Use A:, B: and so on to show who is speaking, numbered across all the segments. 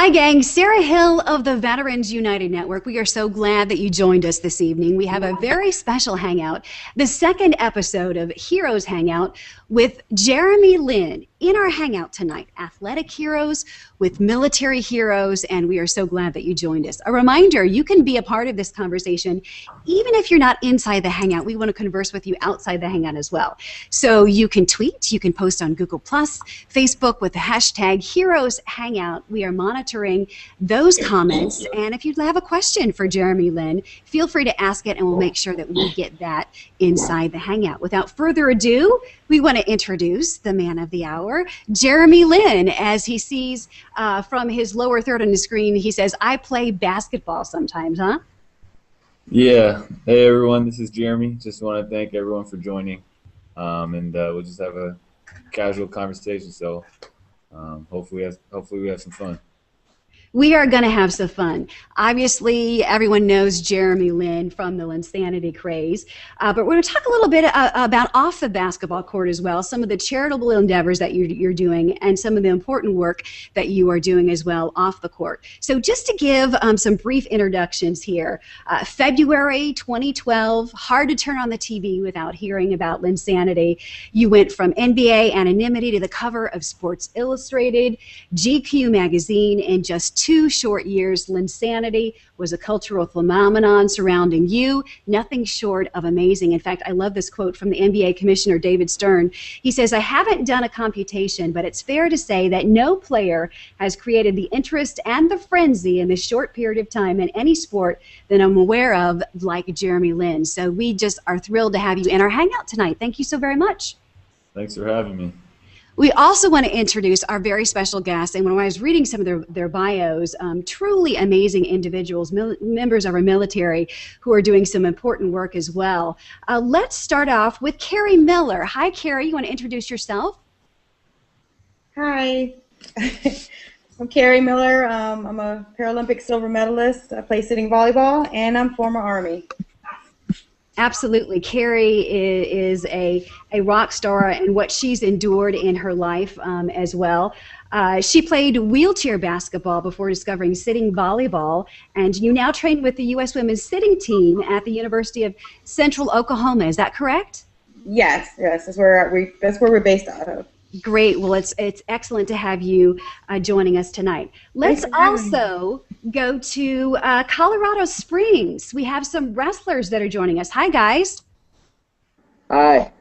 A: Hi, gang. Sarah Hill of the Veterans United Network. We are so glad that you joined us this evening. We have a very special hangout, the second episode of Heroes Hangout with Jeremy Lin. In our hangout tonight, athletic heroes with military heroes, and we are so glad that you joined us. A reminder, you can be a part of this conversation even if you're not inside the hangout. We want to converse with you outside the hangout as well. So you can tweet, you can post on Google+, Facebook with the hashtag Heroes Hangout. We are monitoring those comments, and if you have a question for Jeremy Lin, feel free to ask it, and we'll make sure that we get that inside the hangout. Without further ado, we want to introduce the man of the hour, Jeremy Lin. As he sees from his lower third on the screen, he says, I play basketball sometimes, huh?
B: Yeah. Hey, everyone. This is Jeremy. Just want to thank everyone for joining, and we'll just have a casual conversation. So hopefully we have some fun.
A: We are going to have some fun. Obviously, everyone knows Jeremy Lin from the Linsanity craze, but we're going to talk a little bit about off the basketball court as well, some of the charitable endeavors that you're doing and some of the important work that you are doing as well off the court. So just to give some brief introductions here, February 2012, hard to turn on the TV without hearing about Linsanity. You went from NBA anonymity to the cover of Sports Illustrated, GQ magazine in just 2 short years. Linsanity was a cultural phenomenon surrounding you, nothing short of amazing. In fact, I love this quote from the NBA Commissioner David Stern. He says, I haven't done a computation, but it's fair to say that no player has created the interest and the frenzy in this short period of time in any sport that I'm aware of like Jeremy Lin. So we just are thrilled to have you in our hangout tonight. Thank you so very much.
B: Thanks for having me.
A: We also want to introduce our very special guests, and when I was reading some of their bios, truly amazing individuals, members of our military who are doing some important work as well. Let's start off with Carrie Miller. Hi, Carrie. You want to introduce yourself?
C: Hi. I'm Carrie Miller. I'm a Paralympic silver medalist. I play sitting volleyball, and I'm former Army.
A: Absolutely. Carrie is a rock star and what she's endured in her life as well. She played wheelchair basketball before discovering sitting volleyball, and you now train with the U.S. women's sitting team at the University of Central Oklahoma. Is that correct?
C: Yes, that's where we're based out of.
A: Great. Well, it's excellent to have you joining us tonight. Let's also go to Colorado Springs. We have some wrestlers that are joining us. Hi, guys.
D: Hi.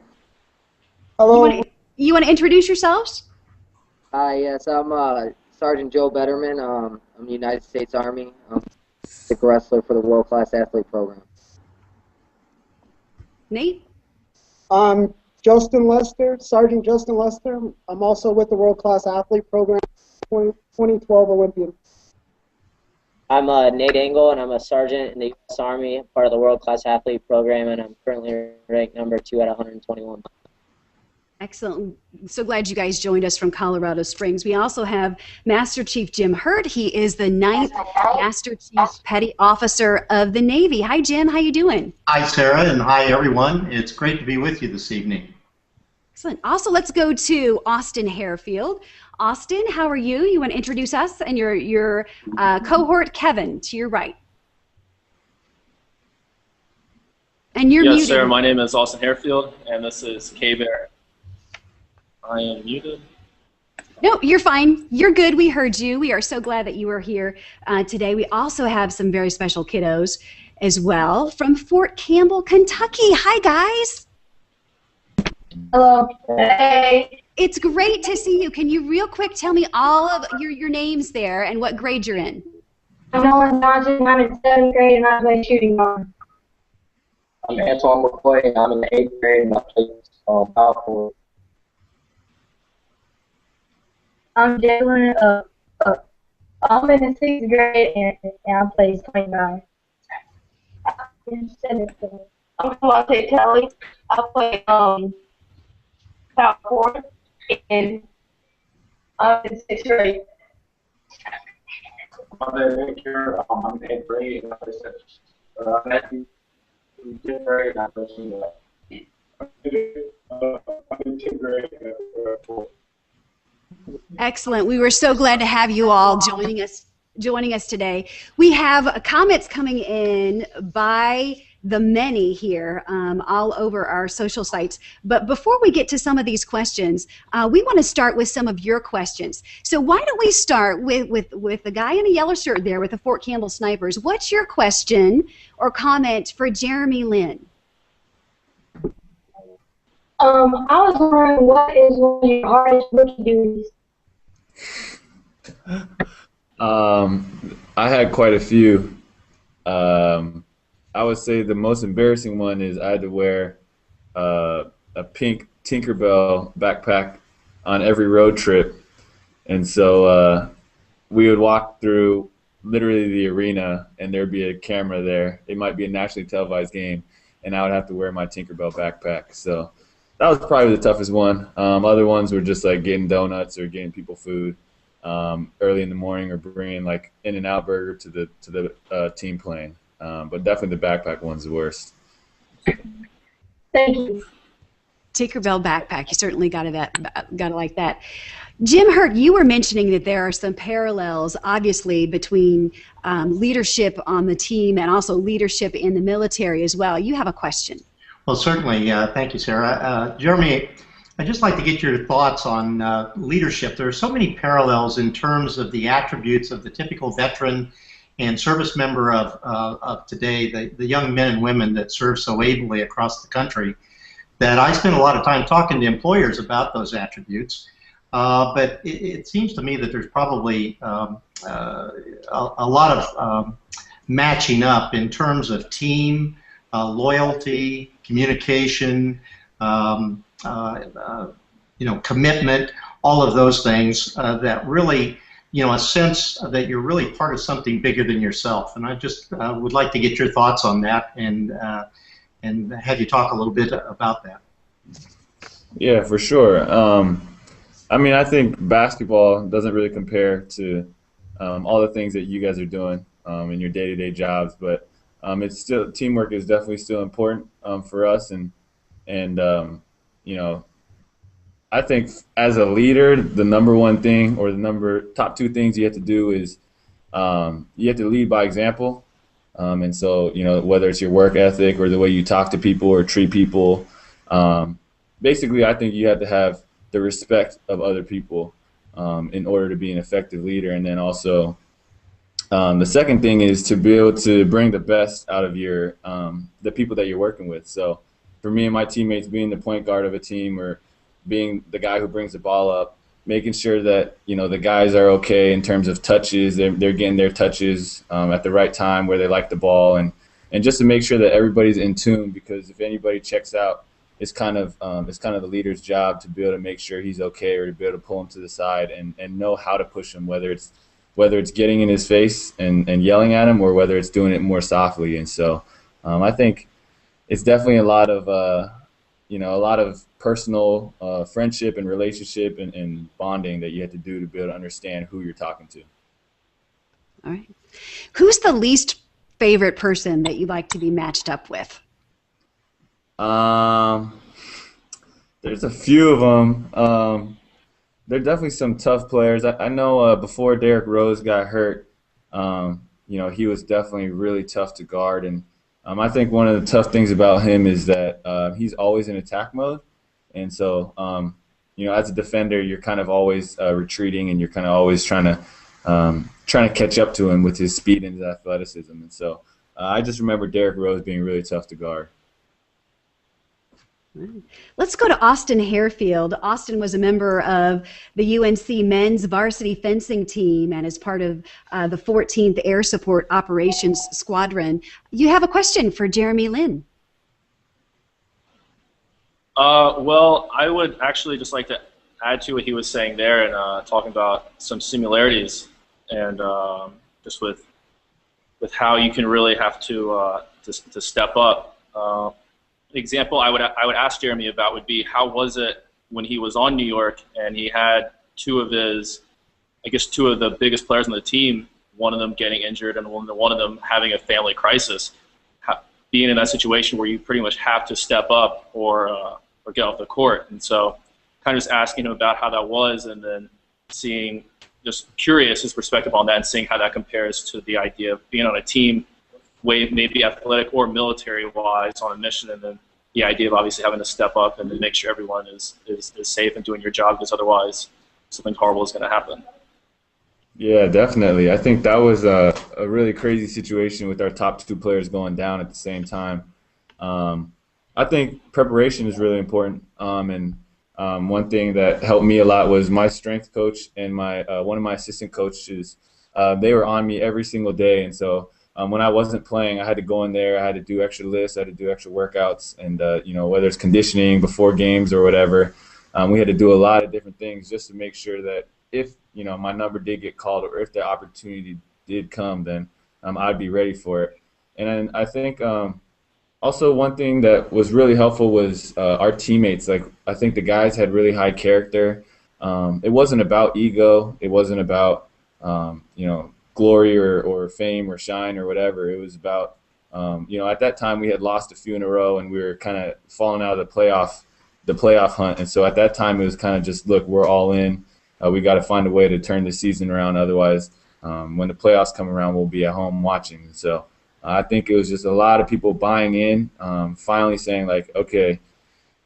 A: Hello. You want to introduce yourselves?
D: Hi, yes, I'm Sergeant Joe Betterman. I'm the United States Army. I'm a wrestler for the World Class Athlete Program.
A: Nate?
E: Justin Lester, Sergeant Justin Lester. I'm also with the World Class Athlete Program, 2012 Olympian.
D: I'm Nate Engel, and I'm a sergeant in the U.S. Army, part of the World Class Athlete Program, and I'm currently ranked number 2 out of 121.
A: Excellent. So glad you guys joined us from Colorado Springs. We also have Master Chief Jim Hurt. He is the 9th Master Chief Petty Officer of the Navy. Hi, Jim. How you doing?
F: Hi, Sarah, and hi, everyone. It's great to be with you this evening.
A: Excellent. Also, let's go to Austin Harefield. Austin, how are you? You want to introduce us and your cohort, Kevin, to your right. And you're muted.
G: Yes, Sarah. My name is Austin Harefield, and this is K-Bear. I am muted.
A: No, you're fine. You're good. We heard you. We are so glad that you are here today. We also have some very special kiddos as well from Fort Campbell, Kentucky. Hi, guys.
H: Hello. Hey.
A: It's great to see you. Can you real quick tell me all of your names there and what grade you're in?
H: I'm Nolan Johnson. I'm in 7th grade, and I play shooting guard.
I: I'm Antoine McCoy, and I'm in the 8th grade, and I play power forward.
H: I'm Jalen. I'm in the 6th grade, and I play point guard.
J: I'm Kalante Kelly. I play power forward, and I'm in 6th grade.
I: I'm here. I'm in 8th grade, and I play Matthew. I'm in 10th grade, and I play I'm in 10th grade, and I play
A: Excellent. We were so glad to have you all joining us joining us today. We have comments coming in by the many here all over our social sites. But before we get to some of these questions, we want to start with some of your questions. So why don't we start with the guy in the yellow shirt there with the Fort Campbell Snipers. What's your question or comment for Jeremy Lin?
H: I was wondering, what is one of your hardest rookie duties?
B: I had quite a few. I would say the most embarrassing one is I had to wear a pink Tinkerbell backpack on every road trip, and so we would walk through literally the arena, and there'd be a camera there. It might be a nationally televised game, and I would have to wear my Tinkerbell backpack. So that was probably the toughest one. Other ones were just like getting donuts or getting people food early in the morning, or bringing like In-N-Out burger to the team plane. But definitely the backpack one's the worst.
H: Thank you.
A: Tinkerbell backpack. You certainly got to like that. Jim Hurt, you were mentioning that there are some parallels, obviously, between leadership on the team and also leadership in the military as well. You have a question.
F: Well, certainly. Thank you, Sarah. Jeremy, I'd just like to get your thoughts on leadership. There are so many parallels in terms of the attributes of the typical veteran and service member of today, the young men and women that serve so ably across the country, that I spend a lot of time talking to employers about those attributes. But it seems to me that there's probably a lot of matching up in terms of team, loyalty, communication, commitment, all of those things that really, a sense that you're really part of something bigger than yourself. And I just would like to get your thoughts on that and have you talk a little bit about that.
B: Yeah, for sure. I mean, I think basketball doesn't really compare to all the things that you guys are doing in your day-to-day jobs, but it's still, teamwork is definitely still important for us, and I think as a leader, the number one thing, or the top two things you have to do is you have to lead by example. And so, whether it's your work ethic or the way you talk to people or treat people, basically, I think you have to have the respect of other people in order to be an effective leader. And then also, the second thing is to be able to bring the best out of the people that you're working with. So for me and my teammates, being the point guard of a team, or being the guy who brings the ball up, making sure that the guys are okay in terms of touches, they're getting their touches at the right time where they like the ball, and just to make sure that everybody's in tune, because if anybody checks out, it's kind of the leader's job to be able to make sure he's okay, or to be able to pull him to the side and know how to push him, whether it's getting in his face and yelling at him, or whether it's doing it more softly. And so I think it's definitely a lot of personal friendship and relationship and bonding that you have to do to be able to understand who you're talking to.
A: All right. Who's the least favorite person that you like to be matched up with?
B: There's a few of them. There are definitely some tough players. I know before Derrick Rose got hurt, he was definitely really tough to guard. And I think one of the tough things about him is that he's always in attack mode. And so, as a defender, you're kind of always retreating, and you're kind of always trying to catch up to him with his speed and his athleticism. And so I just remember Derrick Rose being really tough to guard.
A: Let's go to Austin Harefield. Austin was a member of the UNC men's varsity fencing team and is part of the 14th Air Support Operations Squadron. You have a question for Jeremy Lin.
G: Well, I would actually just like to add to what he was saying there, and talking about some similarities, and just with how you can really have to step up. An example I would ask Jeremy about would be, how was it when he was on New York and he had two of the biggest players on the team, one of them getting injured and one of them having a family crisis, being in that situation where you pretty much have to step up or get off the court. And so kind of just asking him about how that was, and then seeing just curious his perspective on that and seeing how that compares to the idea of being on a team, maybe athletic or military-wise on a mission, and then the idea of obviously having to step up and then make sure everyone is safe and doing your job, because otherwise something horrible is going to happen.
B: Yeah, definitely. I think that was a really crazy situation with our top two players going down at the same time. I think preparation is really important. One thing that helped me a lot was my strength coach and my one of my assistant coaches. They were on me every single day, and so when I wasn't playing, I had to go in there. I had to do extra lifts. I had to do extra workouts, and whether it's conditioning before games or whatever, we had to do a lot of different things just to make sure that if my number did get called or if the opportunity did come, then I'd be ready for it. And then I think also one thing that was really helpful was our teammates. Like, I think the guys had really high character. It wasn't about ego. It wasn't about glory or fame or shine or whatever. It was about at that time we had lost a few in a row and we were kind of falling out of the playoff hunt. And so at that time it was kind of just, look, we're all in. We got to find a way to turn the season around. Otherwise, when the playoffs come around, we'll be at home watching. So I think it was just a lot of people buying in, finally saying, like, okay,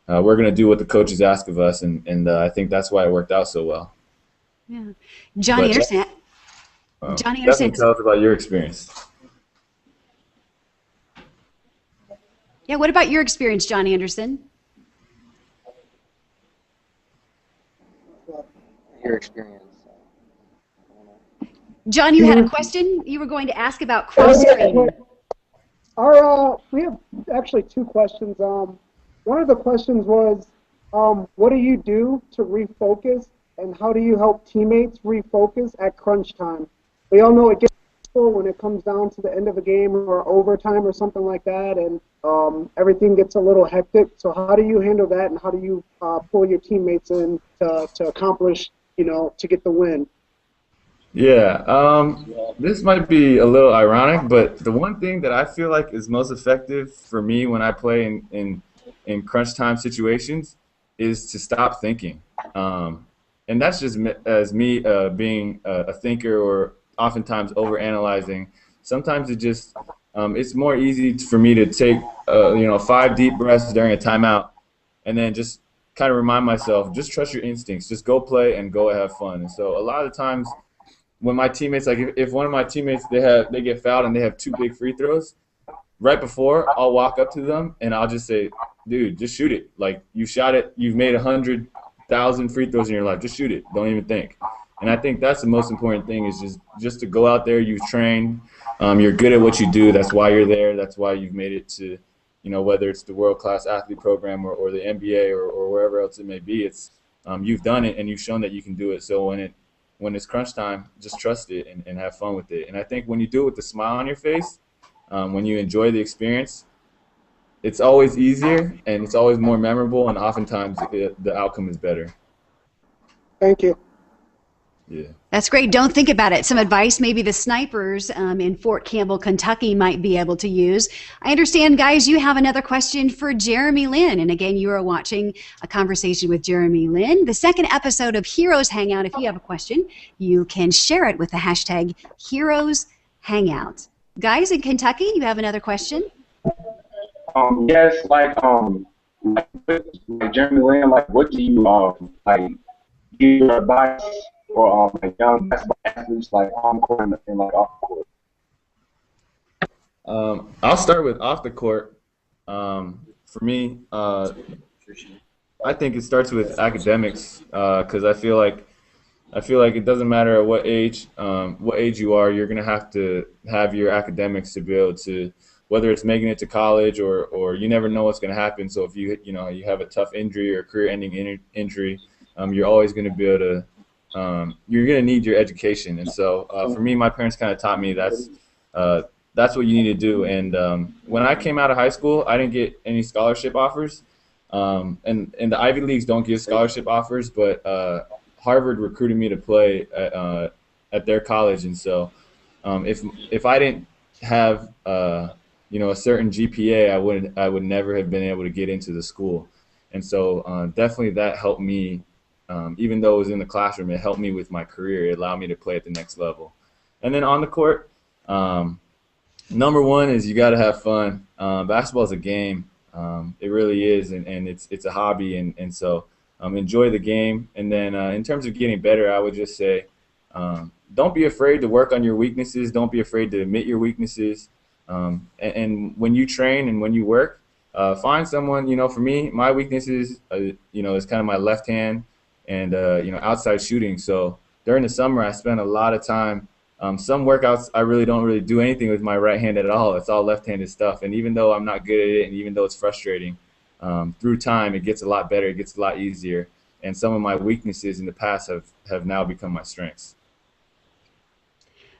B: we're going to do what the coaches ask of us. And I think that's why it worked out so well.
A: Yeah. Johnny Anderson. Johnny Anderson.
B: Definitely tell us about your experience.
A: Yeah, what about your experience, Johnny Anderson?
D: Your experience.
A: John, you had a question you were going to ask about cross training.
E: We have actually two questions. One of the questions was, what do you do to refocus, and how do you help teammates refocus at crunch time? We all know it gets stressful when it comes down to the end of a game or overtime or something like that, and everything gets a little hectic. So how do you handle that, and how do you pull your teammates in to accomplish, to get the win?
B: Yeah, this might be a little ironic, but the one thing that I feel like is most effective for me when I play in crunch time situations is to stop thinking. And that's just as me being a thinker or oftentimes overanalyzing. Sometimes it's more easy for me to take 5 deep breaths during a timeout and then just kind of remind myself, just trust your instincts, just go play and go have fun. And so a lot of times when my teammates, like if one of my teammates, they get fouled and they have 2 big free throws, right before I'll walk up to them and I'll just say, dude, just shoot it. Like, you shot it, you've made 100,000 free throws in your life, just shoot it, don't even think. And I think that's the most important thing, is just to go out there. You've trained, you're good at what you do, that's why you're there, that's why you've made it to, whether it's the world-class athlete program or the NBA or wherever else it may be. It's you've done it and you've shown that you can do it. So when it's crunch time, just trust it and have fun with it. And I think when you do it with a smile on your face, when you enjoy the experience, it's always easier and it's always more memorable, and oftentimes the outcome is better.
E: Thank you.
B: Yeah.
A: That's great. Don't think about it. Some advice maybe the snipers in Fort Campbell, Kentucky might be able to use. I understand, guys, you have another question for Jeremy Lin. And again, you are watching a conversation with Jeremy Lin, the second episode of Heroes Hangout. If you have a question, you can share it with the hashtag Heroes Hangout. Guys in Kentucky, you have another question?
I: Yes, like Jeremy Lin, like, what do you give your advice for young basketball athletes, like on court and like off the court?
B: I'll start with off the court. For me, I think it starts with academics, because I feel like it doesn't matter at what age you are, you're gonna have to have your academics to be able to, whether it's making it to college or you never know what's gonna happen. So if you have a tough injury or career-ending injury, you're always gonna be able to. You're going to need your education. And so for me, my parents kind of taught me that's what you need to do. And when I came out of high school, I didn't get any scholarship offers. And the Ivy Leagues don't give scholarship offers, but Harvard recruited me to play at their college. And so if I didn't have a certain GPA, I would never have been able to get into the school. And so definitely that helped me even though it was in the classroom, it helped me with my career. It allowed me to play at the next level. And then on the court, number one is you got to have fun. Basketball is a game. It really is, and it's a hobby, and so enjoy the game. And then in terms of getting better, I would just say don't be afraid to work on your weaknesses. Don't be afraid to admit your weaknesses. And when you train and when you work, find someone. For me, my weaknesses, is kind of my left hand and outside shooting. So during the summer, I spent a lot of time. Some workouts I really don't do anything with my right hand at all. It's all left-handed stuff. And even though I'm not good at it, and even though it's frustrating, through time it gets a lot better. It gets a lot easier. And some of my weaknesses in the past have now become my strengths.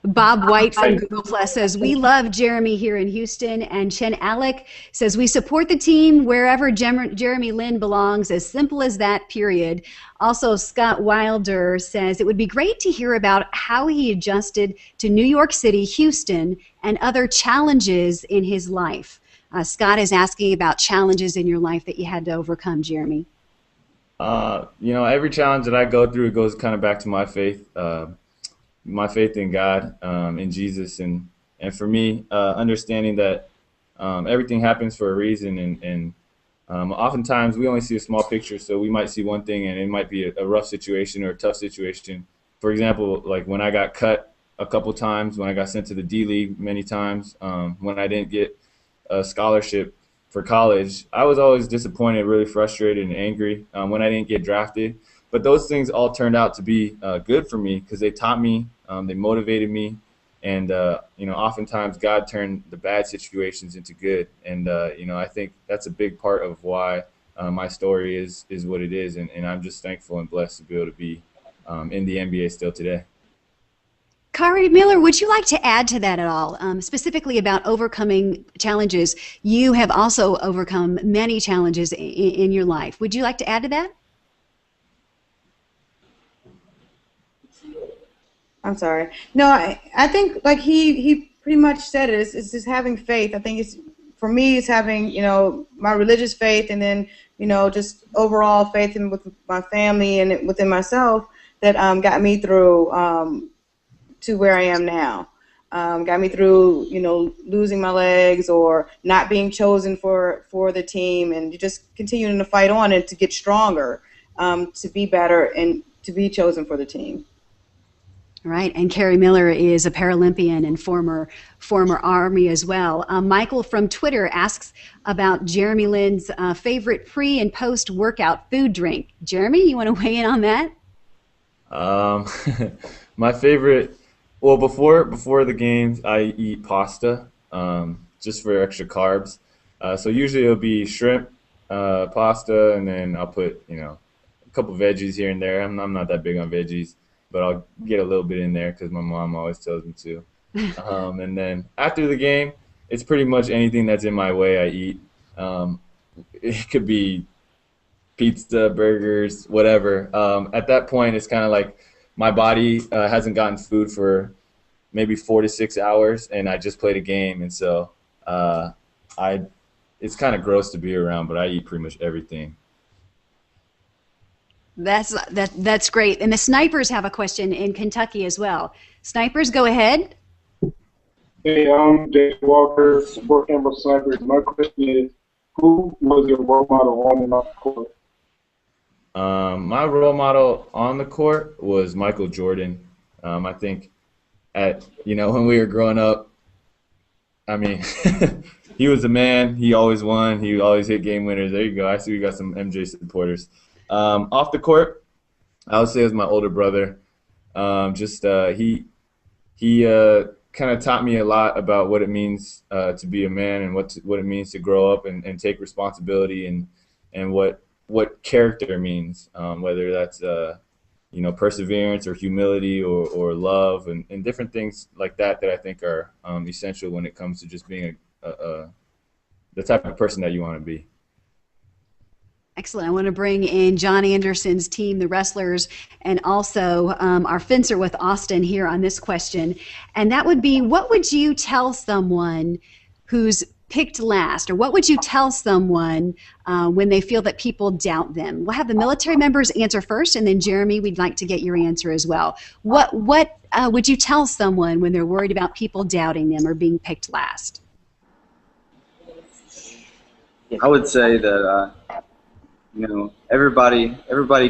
A: Bob White from Google Plus says, we love Jeremy here in Houston. And Chen Alec says, we support the team wherever Jeremy Lin belongs. As simple as that, period. Also, Scott Wilder says, it would be great to hear about how he adjusted to New York City, Houston, and other challenges in his life. Scott is asking about challenges in your life that you had to overcome, Jeremy.
B: Every challenge that I go through, it goes kind of back to my faith. My faith in God, in Jesus, and for me, understanding that everything happens for a reason, and oftentimes we only see a small picture, so we might see one thing and it might be a rough situation or a tough situation. For example, like when I got cut a couple times, when I got sent to the D League many times, when I didn't get a scholarship for college, I was always disappointed, really frustrated and angry when I didn't get drafted. But those things all turned out to be good for me because they taught me, they motivated me, and oftentimes God turned the bad situations into good. And I think that's a big part of why my story is what it is, and I'm just thankful and blessed to be able to be in the NBA still today.
A: Kari Miller, would you like to add to that at all, specifically about overcoming challenges? You have also overcome many challenges in your life. Would you like to add to that?
C: I'm sorry. No, I think like he pretty much said it. It's just having faith. I think for me, it's having my religious faith, and then just overall faith with my family and within myself that got me through to where I am now. Got me through losing my legs or not being chosen for the team, and just continuing to fight on and to get stronger, to be better and to be chosen for the team.
A: Right, and Kari Miller is a Paralympian and former Army as well. Michael from Twitter asks about Jeremy Lin's favorite pre- and post-workout food drink. Jeremy, you want to weigh in on that?
B: My favorite, well, before the games, I eat pasta just for extra carbs. So usually it'll be shrimp, pasta, and then I'll put a couple veggies here and there. I'm not that big on veggies, but I'll get a little bit in there because my mom always tells me to. And then after the game, it's pretty much anything that's in my way I eat. It could be pizza, burgers, whatever. At that point, it's kind of like my body hasn't gotten food for maybe 4 to 6 hours, and I just played a game, and so it's kind of gross to be around, but I eat pretty much everything.
A: That's great. And the Snipers have a question in Kentucky as well. Snipers, go ahead.
I: Hey, I'm Dave Walker, support Campbell Snipers. My question is, who was your role model on and off the court?
B: My role model on the court was Michael Jordan. I think when we were growing up, I mean, he was a man. He always won. He always hit game winners. There you go. I see we got some MJ supporters. Off the court, I would say it was my older brother. He kind of taught me a lot about what it means to be a man and what it means to grow up and take responsibility and what character means, whether that's perseverance or humility or love and different things like that I think are essential when it comes to just being the type of person that you want to be.
A: Excellent. I want to bring in John Anderson's team, the wrestlers, and also our fencer with Austin here on this question. And that would be, what would you tell someone who's picked last, or what would you tell someone when they feel that people doubt them? We'll have the military members answer first, and then Jeremy, we'd like to get your answer as well. What would you tell someone when they're worried about people doubting them or being picked last?
K: I would say that you know, everybody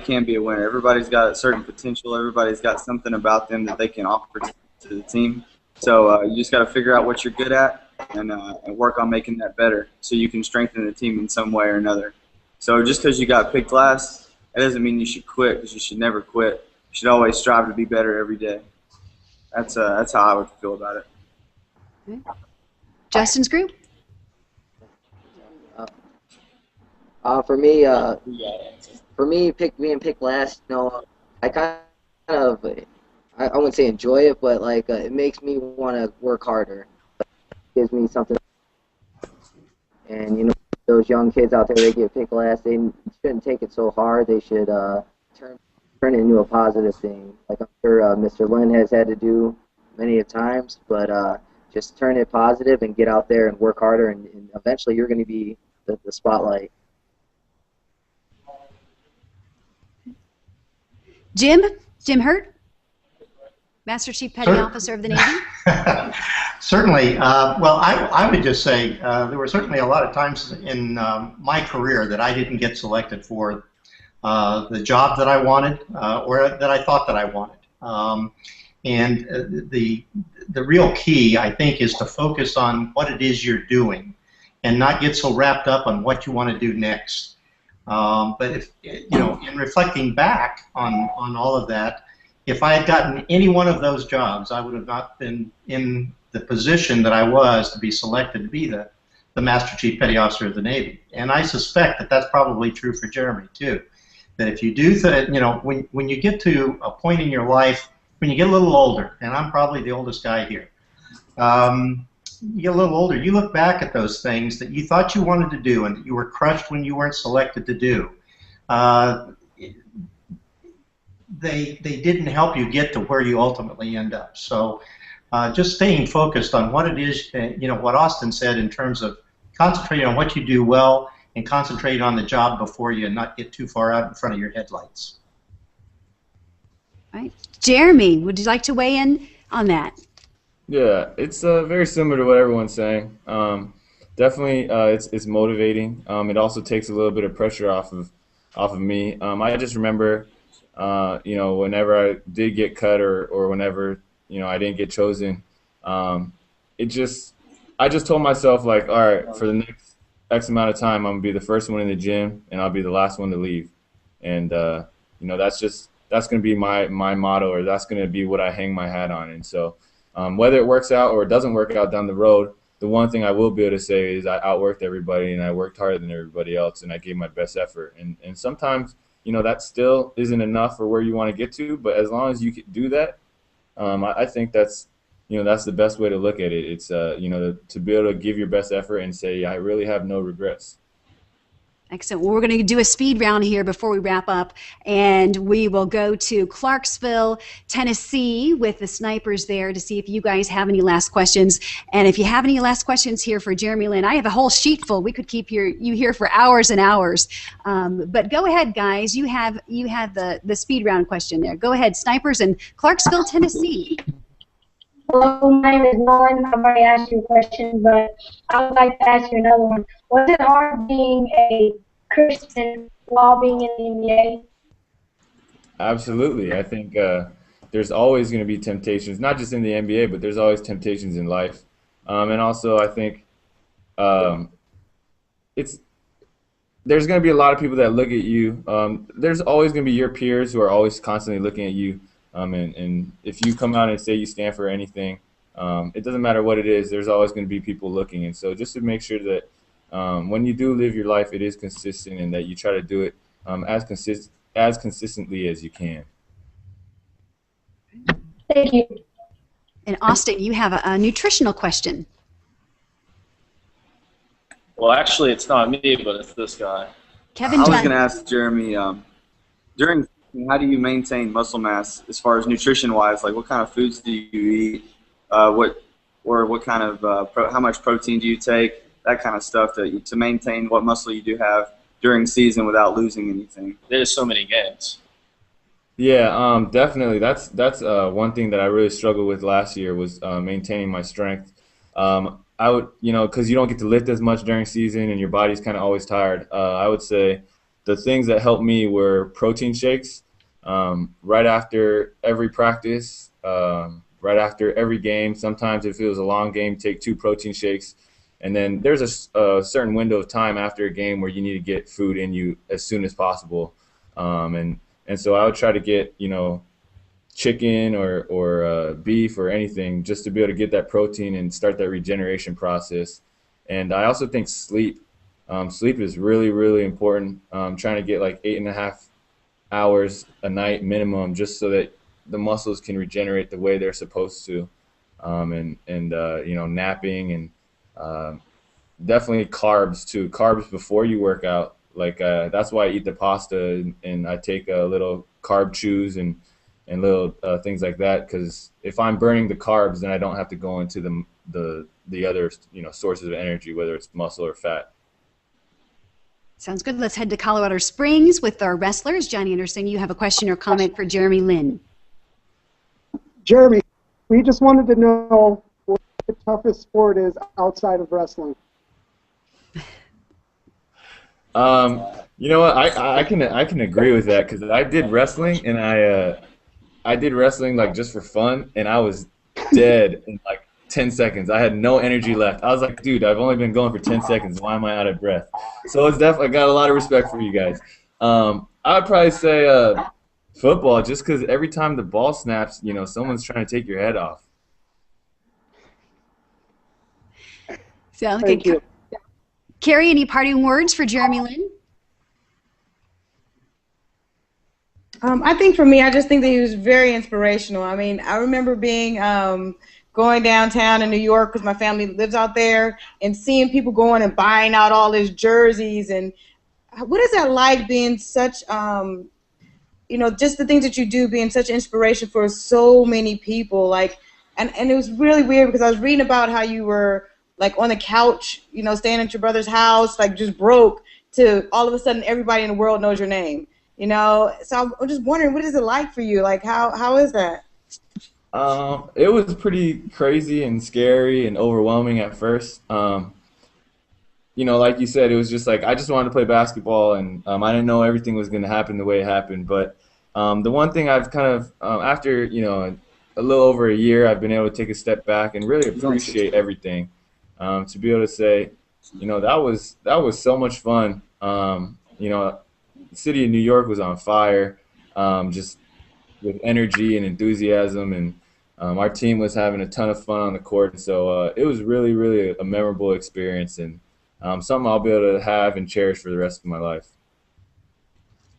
K: can be a winner. Everybody's got a certain potential. Everybody's got something about them that they can offer to the team. So you just got to figure out what you're good at and work on making that better so you can strengthen the team in some way or another. So just because you got picked last, that doesn't mean you should quit, because you should never quit. You should always strive to be better every day. That's how I would feel about it.
A: Okay. Justin's group?
D: For me, being picked last, you know, I kind of, I wouldn't say enjoy it, but like it makes me want to work harder. It gives me something. And you know, those young kids out there, they get picked last. They shouldn't take it so hard. They should turn it into a positive thing. Like I'm sure Mr. Lynn has had to do many of times, but just turn it positive and get out there and work harder, and eventually you're going to be the spotlight.
A: Jim Hurt, Master Chief Petty Officer of the Navy.
F: Certainly. Well, I would just say there were certainly a lot of times in my career that I didn't get selected for the job that I wanted or that I thought that I wanted. And the real key, I think, is to focus on what it is you're doing and not get so wrapped up on what you want to do next. But if you know, in reflecting back on all of that, if I had gotten any one of those jobs, I would have not been in the position that I was to be selected to be the Master Chief Petty Officer of the Navy. And I suspect that that's probably true for Jeremy too. That if you do, you know, when you get to a point in your life, when you get a little older, and I'm probably the oldest guy here. You get a little older, you look back at those things that you thought you wanted to do and that you were crushed when you weren't selected to do. They didn't help you get to where you ultimately end up. So just staying focused on what it is, you know, what Austin said in terms of concentrating on what you do well and concentrating on the job before you and not get too far out in front of your headlights.
A: All right. Jeremy, would you like to weigh in on that?
B: Yeah, it's very similar to what everyone's saying. Definitely, it's motivating. It also takes a little bit of pressure off of me. I just remember, you know, whenever I did get cut or whenever, you know, I didn't get chosen, I just told myself, like, all right, for the next X amount of time, I'm gonna be the first one in the gym and I'll be the last one to leave. And you know, that's gonna be my motto, or that's gonna be what I hang my hat on. And so. Whether it works out or it doesn't work out down the road, the one thing I will be able to say is I outworked everybody and I worked harder than everybody else and I gave my best effort. And sometimes, you know, that still isn't enough for where you want to get to, but as long as you can do that, I think that's, you know, that's the best way to look at it. It's, you know, to be able to give your best effort and say, I really have no regrets.
A: Excellent. Well, we're going to do a speed round here before we wrap up, and we will go to Clarksville, Tennessee, with the snipers there to see if you guys have any last questions. And if you have any last questions here for Jeremy Lin, I have a whole sheet full. We could keep you here for hours and hours. But go ahead, guys. You have the speed round question there. Go ahead, snipers in Clarksville, Tennessee.
H: Hello, my name is Nolan. I've already asked you a question, but I would like to ask you another one. Was it hard being a Christian while being in the NBA?
B: Absolutely. I think there's always going to be temptations, not just in the NBA, but there's always temptations in life. And also, I think there's going to be a lot of people that look at you. There's always going to be your peers who are always constantly looking at you. And if you come out and say you stand for anything, it doesn't matter what it is, there's always going to be people looking. And so just to make sure that when you do live your life, it is consistent and that you try to do it as consistently as you can.
H: Thank you.
A: And Austin, you have a nutritional question.
G: Well, actually, it's not me, but it's this guy.
A: Kevin
K: I was
A: Dunn.
K: going to ask Jeremy, how do you maintain muscle mass as far as nutrition-wise? Like, what kind of foods do you eat? What kind of how much protein do you take? that kind of stuff to maintain what muscle you do have during season without losing anything.
G: There's so many games.
B: Yeah, definitely. That's one thing that I really struggled with last year was maintaining my strength. I would, because you don't get to lift as much during season and your body's kind of always tired. I would say the things that helped me were protein shakes right after every practice, right after every game. Sometimes if it was a long game, take 2 protein shakes. And then there's a certain window of time after a game where you need to get food in you as soon as possible. And so I would try to get, chicken or beef or anything just to be able to get that protein and start that regeneration process. And I also think sleep. Sleep is really, really important. Trying to get like 8.5 hours a night minimum just so that the muscles can regenerate the way they're supposed to. Napping and definitely carbs too. Carbs before you work out. Like that's why I eat the pasta and I take a little carb chews and little things like that, because if I'm burning the carbs, then I don't have to go into the other sources of energy, whether it's muscle or fat.
A: Sounds good. Let's head to Colorado Springs with our wrestlers. Johnny Anderson, you have a question or comment for Jeremy Lin.
E: Jeremy, we just wanted to know what the toughest sport is outside of wrestling.
B: You know what? I can agree with that, because I did wrestling and I did wrestling like just for fun, and I was dead in like 10 seconds. I had no energy left. I was like, dude, I've only been going for 10 seconds. Why am I out of breath? So it's definitely, I got a lot of respect for you guys. I would probably say football, just because every time the ball snaps, someone's trying to take your head off.
A: Sounds good. Carrie, any parting words for Jeremy Lin?
C: I think for me, I just think that he was very inspirational. I mean, I remember being going downtown in New York because my family lives out there, and seeing people going and buying out all his jerseys. And what is that like, being such, just the things that you do, being such inspiration for so many people? Like, and it was really weird because I was reading about how you were like on the couch, staying at your brother's house, like just broke, to all of a sudden everybody in the world knows your name. So I'm just wondering, what is it like for you? Like, how is that?
B: It was pretty crazy and scary and overwhelming at first. Like you said, it was just like I just wanted to play basketball, and I didn't know everything was going to happen the way it happened. But the one thing I've kind of, after a little over a year, I've been able to take a step back and really appreciate everything. To be able to say, that was so much fun. The city of New York was on fire, just with energy and enthusiasm, and our team was having a ton of fun on the court. So it was really, really a memorable experience, and something I'll be able to have and cherish for the rest of my life.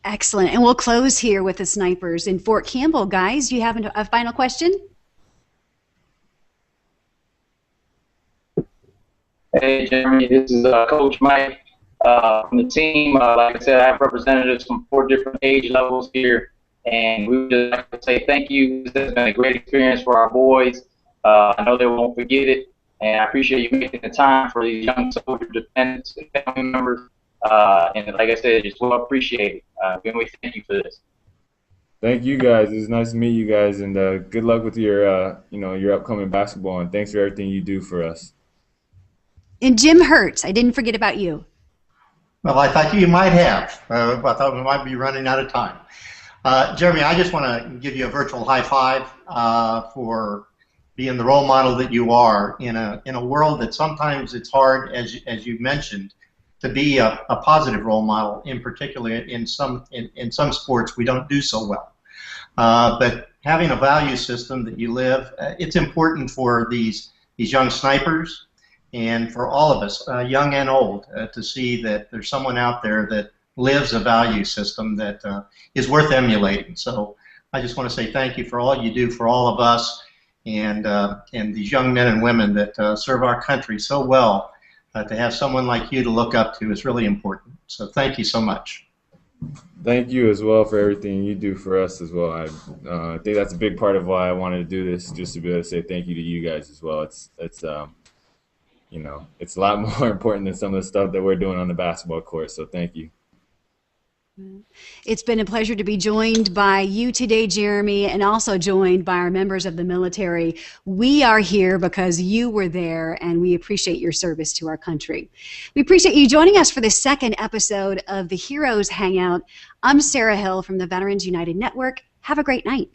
A: Excellent. And we'll close here with the Snipers in Fort Campbell. Guys, do you have a final question?
I: Hey, Jeremy, this is Coach Mike from the team. Like I said, I have representatives from 4 different age levels here, and we would just like to say thank you. This has been a great experience for our boys. I know they won't forget it, and I appreciate you making the time for these young soldier dependents and family members. And like I said, just well appreciated. And we thank you for this.
B: Thank you guys. It was nice to meet you guys, and good luck with your your upcoming basketball, and thanks for everything you do for us.
A: And Jim Hertz, I didn't forget about you.
F: Well, I thought you might have. I thought we might be running out of time. Jeremy, I just want to give you a virtual high five for being the role model that you are in a world that sometimes it's hard, as you mentioned, to be a positive role model. In particular, in some sports, we don't do so well. But having a value system that you live, it's important for these young snipers, and for all of us, young and old, to see that there's someone out there that lives a value system that is worth emulating. So I just want to say thank you for all you do for all of us, and these young men and women that serve our country so well. To have someone like you to look up to is really important. So thank you so much.
B: Thank you as well for everything you do for us as well. I think that's a big part of why I wanted to do this, just to be able to say thank you to you guys as well. It's you know, it's a lot more important than some of the stuff that we're doing on the basketball court. So thank you.
A: It's been a pleasure to be joined by you today, Jeremy, and also joined by our members of the military. We are here because you were there, and we appreciate your service to our country. We appreciate you joining us for the second episode of the Heroes Hangout. I'm Sarah Hill from the Veterans United Network. Have a great night.